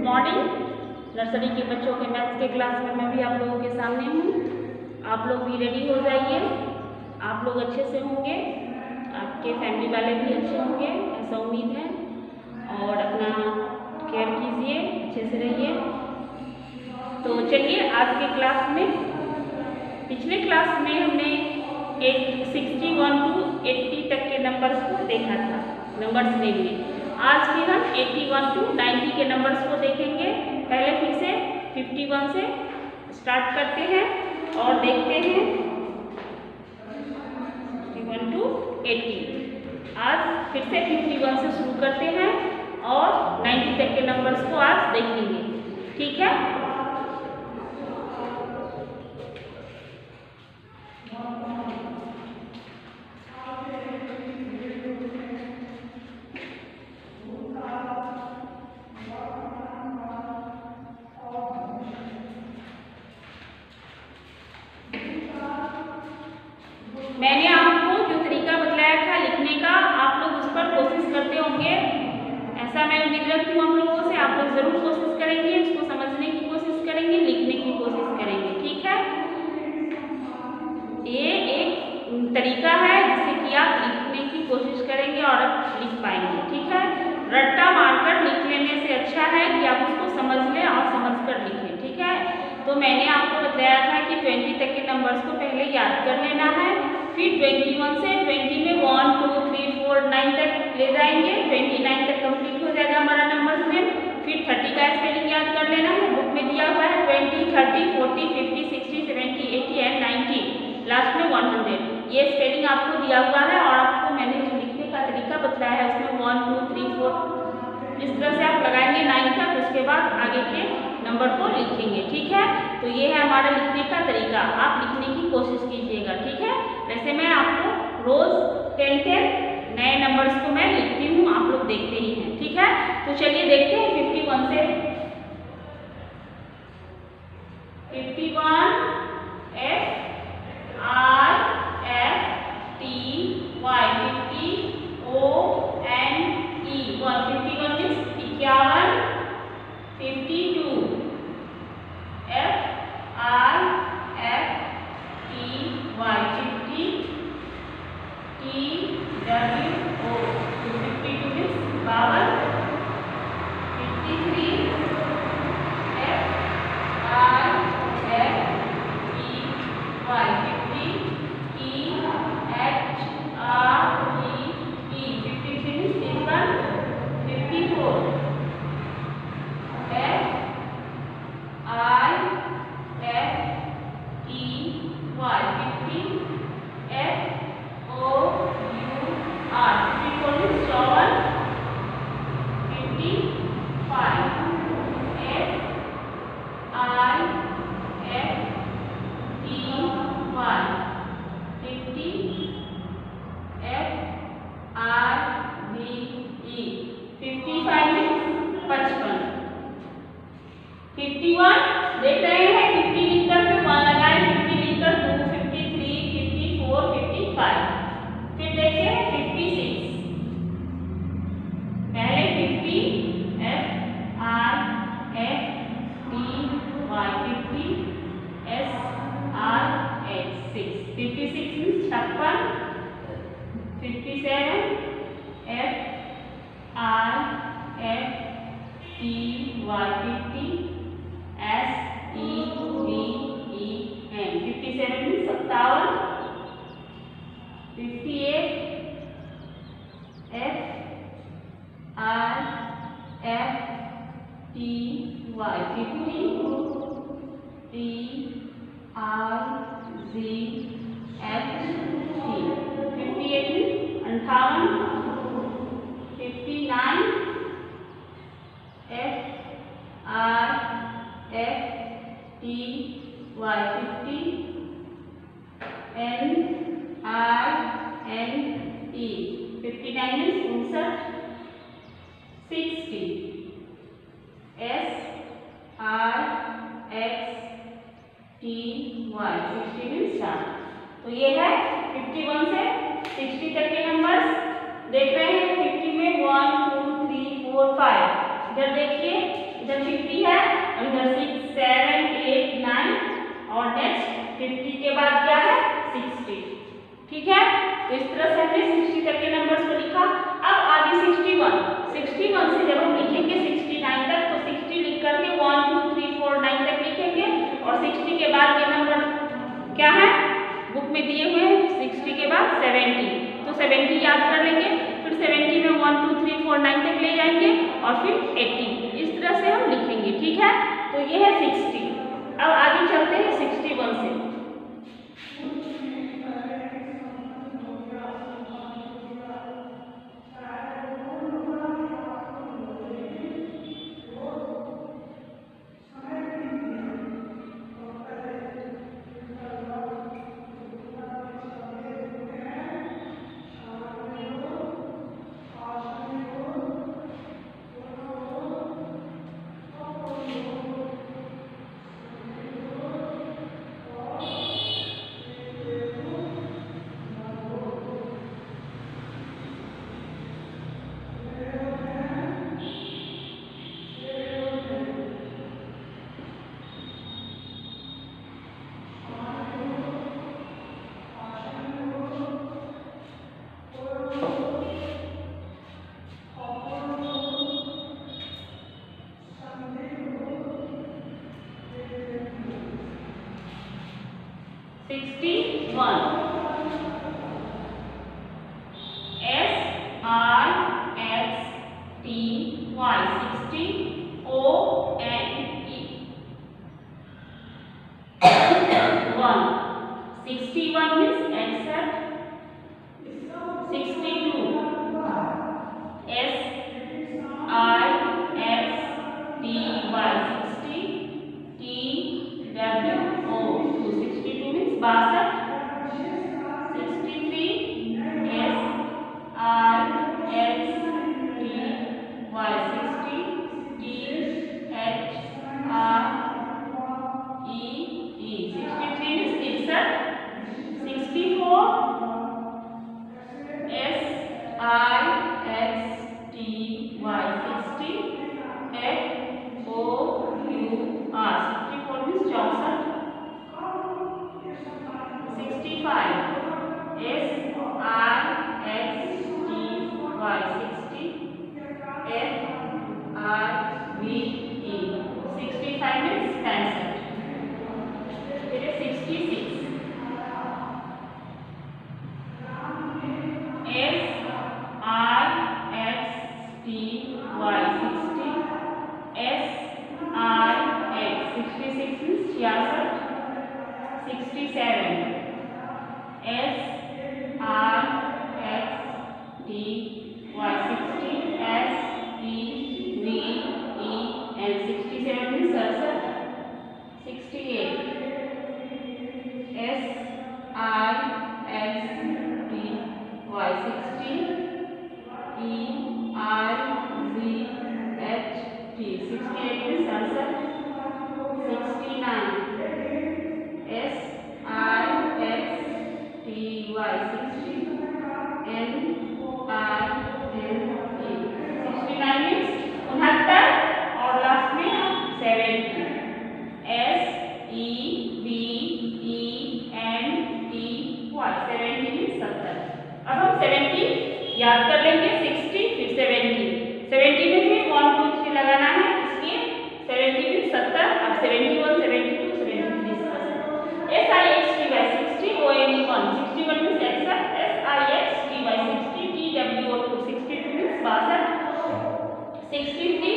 Morning. Nursery के बच्चों के मैथ्स के क्लास में मैं भी आप लोगों के सामने हूँ। आप लोग भी रेडी हो जाइए। आप लोग अच्छे से होंगे, आपके फैमिली वाले भी अच्छे होंगे ऐसा उम्मीद है। और अपना केयर कीजिए, अच्छे से रहिए। तो चलिए आज के क्लास में, पिछले क्लास में हमने 61 to 80 तक के नंबर्स को देखा था, नंबर्स में। आज फिर हम 81 to 90 के नंबर्स को देखेंगे। पहले फिर से 51 से स्टार्ट करते हैं और देखते हैं 61 to 80। आज फिर से 51 से शुरू करते हैं और 90 तक के नंबर्स को आज देखेंगे, ठीक है। मैंने आपको जो तरीका बतलाया था लिखने का, आप लोग उस पर कोशिश करते होंगे, ऐसा मैं उम्मीद रखती हूँ आप लोगों से। आप लोग जरूर कोशिश करेंगे, उसको समझने की कोशिश करेंगे, लिखने की कोशिश करेंगे, ठीक है। ये एक तरीका है जिससे कि आप लिखने की कोशिश करेंगे और आप लिख पाएंगे, ठीक है। रट्टा मारकर लिख लेने से अच्छा है कि आप उसको समझ लें और समझ कर लिखें, ठीक है। तो मैंने आपको बताया था कि 20 तक के नंबर्स को पहले याद कर लेना है, फिर 21 से 20 में 1 2 3 4 9 तक ले जाएंगे। 29 तक कंप्लीट हो जाएगा हमारा नंबर्स में। फिर 30 का स्पेलिंग याद कर लेना है, बुक में दिया हुआ है 20 30 40 50 60 70 80 एंड 90, लास्ट में 100। ये स्पेलिंग आपको दिया हुआ है और आपको मैंने जो लिखने का तरीका बताया है उसमें 1 2 3 4 इस तरह से आप लगाएंगे 9 तक, उसके बाद आगे के नंबर को लिखेंगे, ठीक है। तो ये है हमारा लिखने का तरीका, आप लिखने की कोशिश कीजिएगा, ठीक है। वैसे मैं आपको रोज 10 नए नंबर्स को मैं लिखती हूँ, आप लोग देखते ही हैं, ठीक है। तो चलिए देखते हैं 51 से। 51 F I F T Y 50 O N E 151 means 51। 52 F I F T Y 50 T W O 52 means 52। 53 F I F T Y 50 E H R E E 53 means this one। 54 F I F T Y 50 F O U R 54 means 55 F I F T Y 50 F I V E 55 means 55। 51 देख रहे हैं, 50 लिखकर फिर 1 लगाए, 50 लिखकर 2 53 54 55। फिर देखिए 56, पहले 50 F I F T Y 50 S I H 6 56 means 56। 57 F I F T Y 50 S E V E N 57 means 57। 58 F I F T Y 50 T I Z H T 58 means 58। 59 F I F T Y 50 N I N E 59 means 59। 60 S I X T Y 60 means 7। तो ये है 51 से 60 तक के numbers. देख रहे हैं 50 में 1 2 3 4 5। इधर देखिए इधर 50 है और इधर 6 7 8 9 और नेक्स्ट 50 के बाद क्या है 60। ठीक है, तो इस तरह से हमने 60 तक के नंबर्स को लिखा। अब आगे 61 से जब हम लिखेंगे 69 तक, तो 60 लिख करके 1 2 3 4 9 तक लिखेंगे और 60 के बाद के नंबर क्या है बुक में दिए हुए हैं, 60 के बाद 70, तो 70 याद कर लेंगे, फिर 70 में 1 2 3 4 9 तक ले जाएंगे और फिर 80, इस तरह से हम लिखेंगे। ठीक है, तो ये है 60। अब आगे चलते हैं 61 से। याद कर लेंगे 60 फिर 70, 70 में फिर 1 2 3 लगाना है, इसलिए 70 फिर 70, अब 71 72 73 SIXT by 60 ONE1 61 means accept, SIXT by 60 TWO2 62 means 62, 63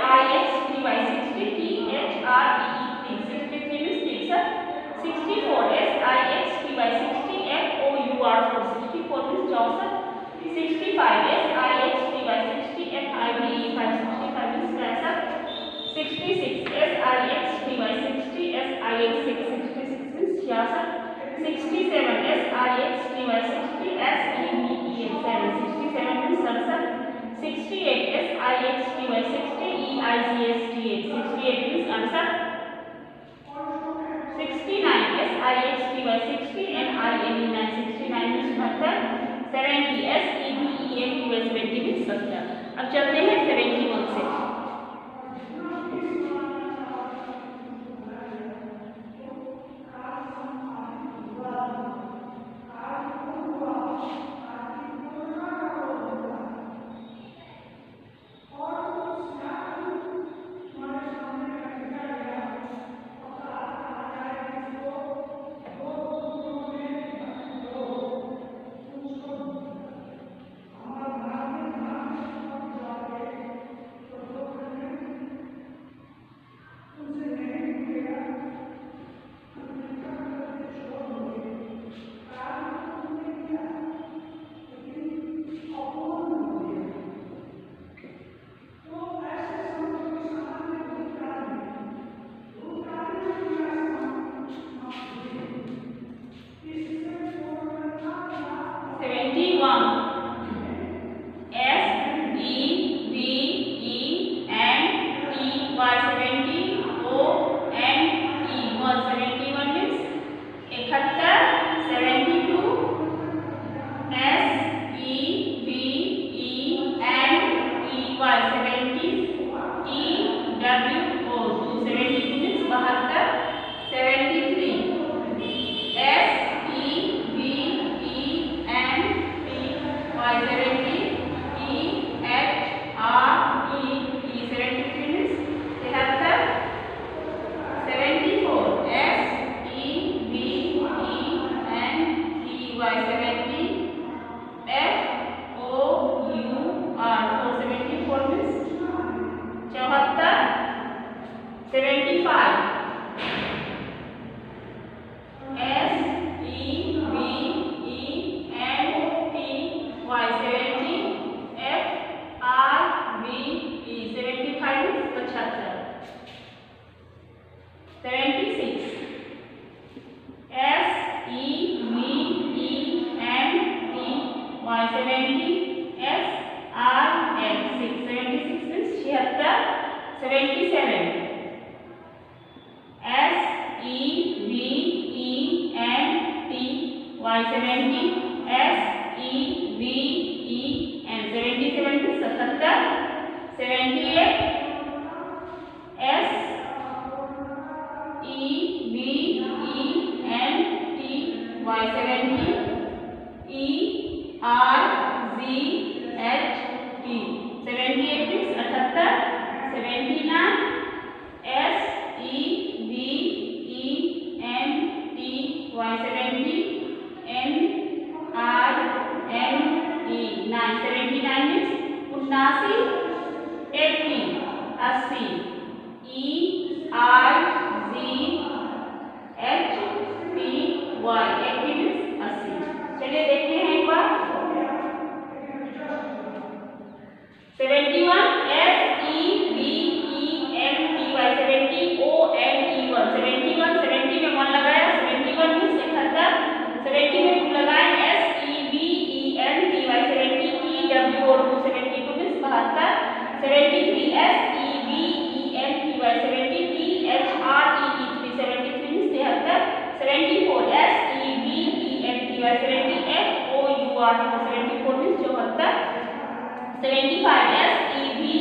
SIXT by 60 THREE3 63 means fixer, 64 SIXT by 60 FOUR4 64 means 64, 65 SIXT by 60 FIVE5 65 means crasher, 66 SIXT by 60 SIX6 66 means 66, 67 SIXT by 60 SEVEN7 67 means 67, 68 SIXT by 60 EIGST8 68 means answer, 69 SIXT by 60 NINE9 69 means 72, 70 SEVENT by 70 means 70। अब चलते हैं 71 से। 75 चलिए देखते हैं एक बार। 71 70 में 1 लगाया, 71 मींस 71, 70 में 2 लगाए, SEVENTY, 70 TW और 272 means 72, 73 SEVENTY, 70 THREE 373 means 73, 74 SEVENTY, 70 FOUR 74 means 74, 75 SEVENTY,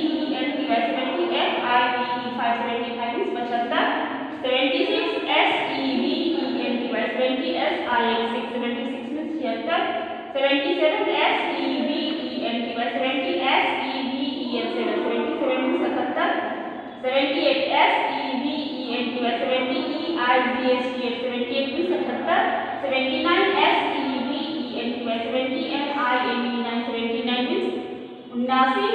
70 FIVE 575 means 75, 76 SEVENTY, 70 SIX 676 means 76, 77 SEVENTY, 70 SEVEN 777 means 77, 78 SEVENTY, 70 EIGHT 78 means 78, 79 SEVENTY, 70 MINE 79 means 79,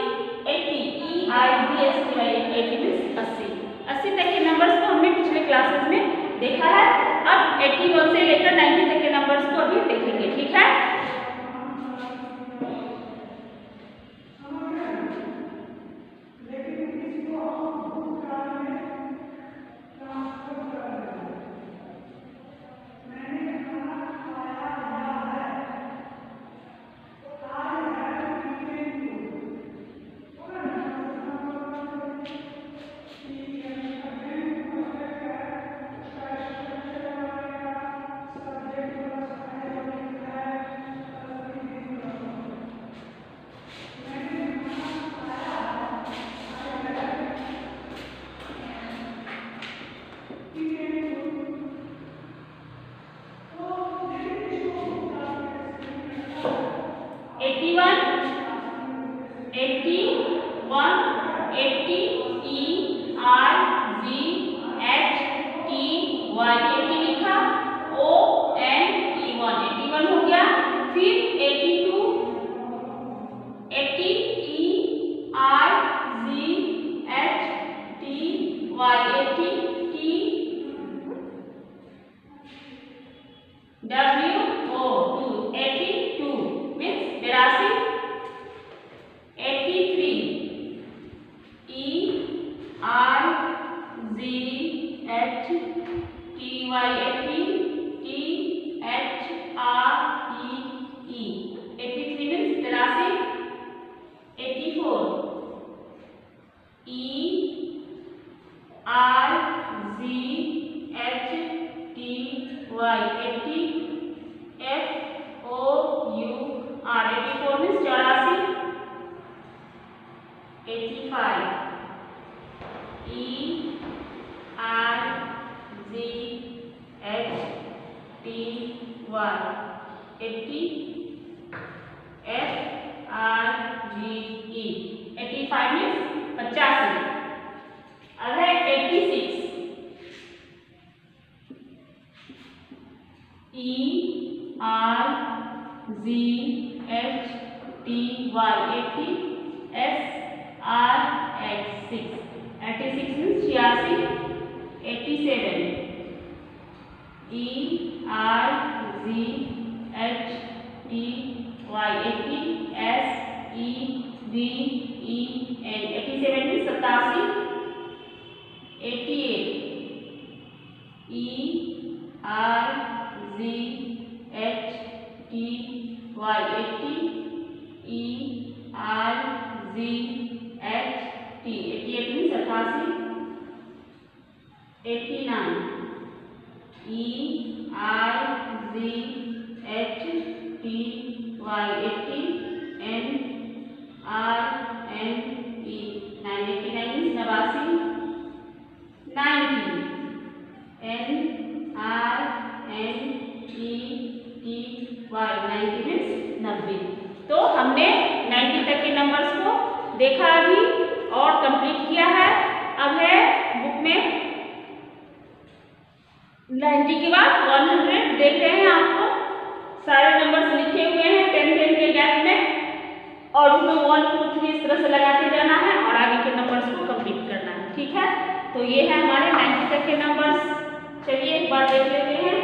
80 EIGHT 80 means 80। 80 तक के नंबर्स को हमने पिछले क्लासेस में देखा है। अब 81 से लेकर 90 तक के नंबर्स को अभी देखेंगे, ठीक है। SRX 6 86 means 86, 87 ERGHTY 87 means 87 88 90। तो हमने 90 तक के नंबर्स को देखा अभी और कंप्लीट किया है। अब है बुक में 90 के बाद 100 देख रहे हैं, आपको सारे नंबर्स लिखे हुए हैं 10-10 के गैप में, और उसमें 1 2 3 इस तरह से लगाते जाना है और आगे के नंबर्स को कंप्लीट करना है। ठीक है, तो ये है हमारे 90 तक के नंबर्स। चलिए एक बार देख लेते हैं।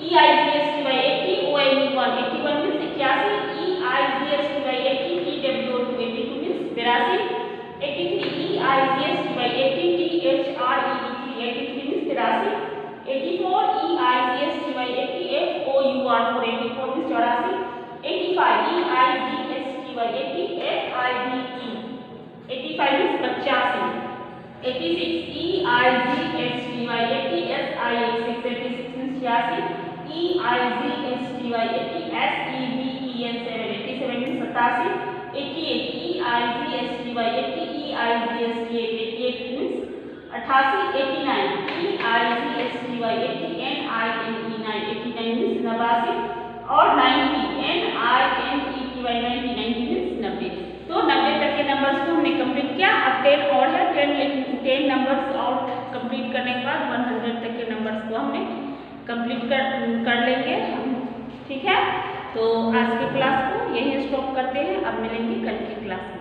EIGSTY 80, OME 181 means 81, EIGSTY 80, TWO 82 means 82, 83 EIGSTY 80, THREE 83 means 83, 84 EIGSTY 80, FOUR 84 means 84, 85 EIGSTY 80, FIVE 85 means 85, 86 EIGSTY 80, SI86 86 means 86, EIGSTY 80, SEVEN 87 means 87, 88 EIGSTY 80, EIGSTY 88 means 88, 89 EIGSTY 80, NINE 89 means 89, और 90 NINETY 90 मीन्स 90। तो 90 तक के नंबर्स को हमने कंप्लीट किया। अब 10 और है, 10 नंबर्स और कंप्लीट करने के बाद 100 तक के नंबर्स को हमने कंप्लीट कर लेंगे हम। ठीक है, तो आज की क्लास को यहीं स्टॉप करते हैं। अब मिलेंगे कल की क्लास में।